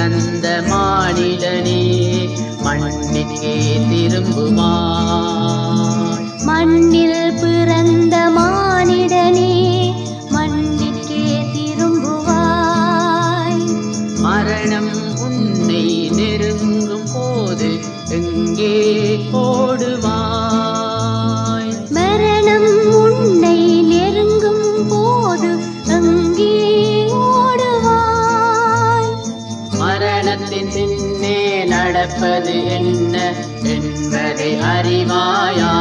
பிறந்த மானிடனே மண்ணிற்கே திரும்புவாய். மண்ணில் பிறந்த மானிடனே மண்ணிற்கே திரும்புவாய். மரணம் உன்னை நெருங்கும் போது எங்கே ஓடுவாய். மரணம் உன்னை நெருங்கும் போது எங்கே ஓடுவாய். மரணத்தின் பின்னே நடப்பது என்ன என்பதை அறிவாயா.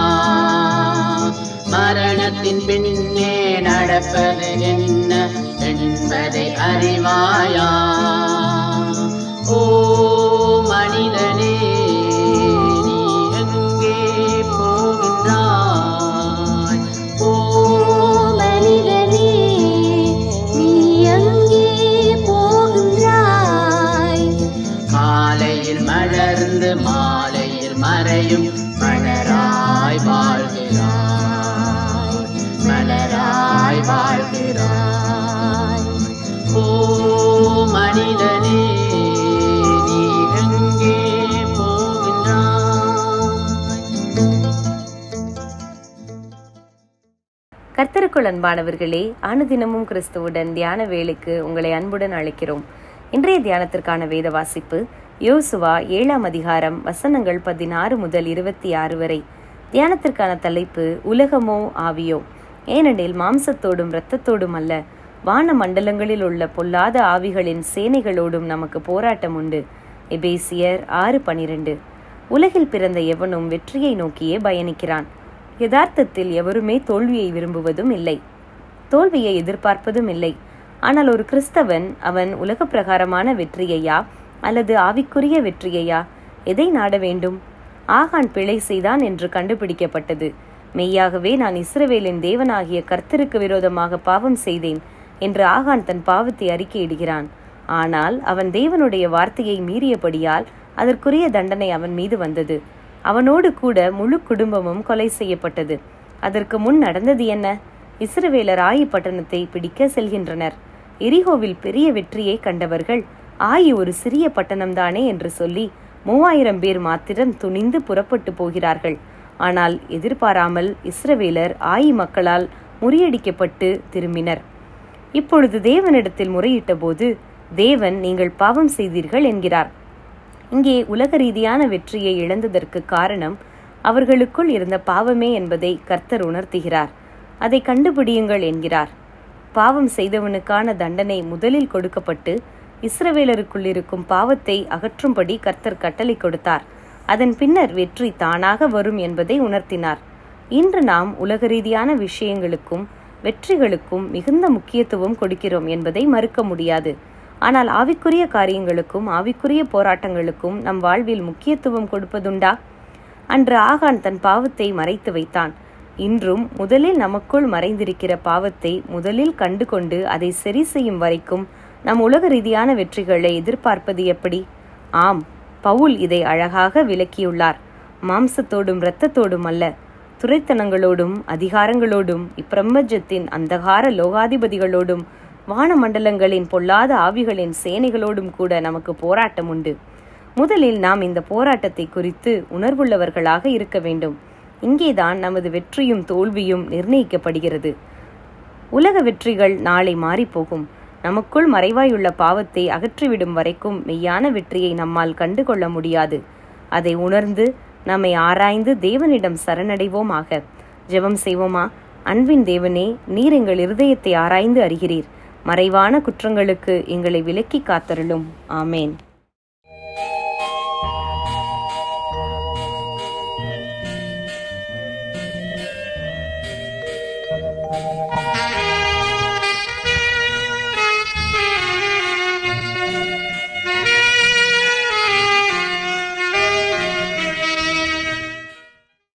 மரணத்தின் பின்னே நடப்பது என்ன என்பதை அறிவாயா. ஓ மனிதனே, நீ எங்கே போகின்றாய்? ஓ மனிதனே, நீ எங்கே போகின்றாய்? காலையில் மலர்ந்து மாலையில் மறையும் மலராய் வாழ்கிறாய், மலராய் வாழ்கிறாய். ஓ மனிதனே, நீ எங்கே போகின்றாய்? கர்த்தருக்குள் அன்பானவர்களே, அனுதினமும் கிறிஸ்துவுடன் தியான வேளைக்கு உங்களை அன்புடன் அழைக்கிறோம். இன்றைய தியானத்திற்கான வேத வாசிப்பு யோசுவா 7ஆம் அதிகாரம் வசனங்கள் 16 முதல் 26 வரை. தியானத்திற்கான தலைப்பு உலகமோ ஆவியோ. ஏனெனில் மாம்சத்தோடும் இரத்தத்தோடும் அல்ல, வான மண்டலங்களில் உள்ள பொல்லாத ஆவிகளின் சேனைகளோடும் நமக்கு போராட்டம் உண்டு. எபேசியர் 6:12. உலகில் பிறந்த எவனும் வெற்றியை நோக்கியே பயணிக்கிறான். யதார்த்தத்தில் எவருமே தோல்வியை விரும்புவதும் இல்லை, தோல்வியை எதிர்பார்ப்பதும் இல்லை. ஆனால் ஒரு கிறிஸ்தவன் அவன் உலக பிரகாரமான வெற்றியையா அல்லது ஆவிக்குரிய வெற்றியையா எதை நாட வேண்டும்? ஆகான் பிழை செய்தான் என்று கண்டுபிடிக்கப்பட்டது. மெய்யாகவே நான் இஸ்ரவேலின் தேவனாகிய கர்த்தருக்கு விரோதமாக பாவம் செய்தேன் என்று ஆகான் தன் பாவத்தை அறிக்கையிடுகிறான். ஆனால் அவன் தேவனுடைய வார்த்தையை மீறியபடியால் அதற்குரிய தண்டனை அவன் மீது வந்தது. அவனோடு கூட முழு குடும்பமும் கொலை செய்யப்பட்டது. அதற்கு முன் நடந்தது என்ன? இஸ்ரவேலர் ஆயி பட்டணத்தை பிடிக்க செல்கின்றனர். எரிகோவில் பெரிய வெற்றியை கண்டவர்கள் ஆயி ஒரு சிறிய பட்டணம்தானே என்று சொல்லி 3000 பேர் மாத்திரம் துணிந்து புறப்பட்டு போகிறார்கள். ஆனால் எதிர்பாராமல் இஸ்ரவேலர் ஆயி மக்களால் முறியடிக்கப்பட்டு திரும்பினர். இப்பொழுது தேவனிடத்தில் முறையிட்ட போது தேவன் நீங்கள் பாவம் செய்தீர்கள் என்கிறார். இங்கே உலக ரீதியான வெற்றியை இழந்ததற்கு காரணம் அவர்களுக்குள் இருந்த பாவமே என்பதை கர்த்தர் உணர்த்துகிறார். அதை கண்டுபிடியுங்கள் என்கிறார். பாவம் செய்தவனுக்கான தண்டனை முதலில் கொடுக்கப்பட்டு இஸ்ரவேலருக்குள் இருக்கும் பாவத்தை அகற்றும்படி கர்த்தர் கட்டளை கொடுத்தார். அதன் பின்னர் வெற்றி தானாக வரும் என்பதை உணர்த்தினார். இன்று நாம் உலக ரீதியான விஷயங்களுக்கும் வெற்றிகளுக்கும் மிகுந்த முக்கியத்துவம் கொடுக்கிறோம் என்பதை மறுக்க முடியாது. ஆனால் ஆவிக்குரிய காரியங்களுக்கும் ஆவிக்குரிய போராட்டங்களுக்கும் நம் வாழ்வில் முக்கியத்துவம் கொடுப்பதுண்டா? அன்று ஆகான் தன் பாவத்தை மறைத்து வைத்தான். இன்றும் முதலில் நமக்குள் மறைந்திருக்கிற பாவத்தை முதலில் கண்டு கொண்டு அதை சரி செய்யும் வரைக்கும் நம் உலக ரீதியான வெற்றிகளை எதிர்பார்ப்பது எப்படி? ஆம், பவுல் இதை அழகாக விளக்கியுள்ளார். மாம்சத்தோடும் இரத்தத்தோடும் அல்ல, துரைத்தனங்களோடும் அதிகாரங்களோடும் இப்பிரபஞ்சத்தின் அந்தகார லோகாதிபதிகளோடும் வானமண்டலங்களின் பொல்லாத ஆவிகளின் சேனைகளோடும் கூட நமக்கு போராட்டம் உண்டு. முதலில் நாம் இந்த போராட்டத்தை குறித்து உணர்வுள்ளவர்களாக இருக்க வேண்டும். இங்கேதான் நமது வெற்றியும் தோல்வியும் நிர்ணயிக்கப்படுகிறது. உலக வெற்றிகள் நாளை மாறிப்போகும். நமக்குள் மறைவாயுள்ள பாவத்தை அகற்றிவிடும் வரைக்கும் மெய்யான வெற்றியை நம்மால் கண்டுகொள்ள முடியாது. அதை உணர்ந்து நம்மை ஆராய்ந்து தேவனிடம் சரணடைவோமாக. ஜெபம் செய்வோமா? அன்பின் தேவனே, நீர் எங்கள் இருதயத்தை ஆராய்ந்து அறிகிறீர். மறைவான குற்றங்களுக்கு எங்களை விலக்கி காத்தருளும். ஆமேன்.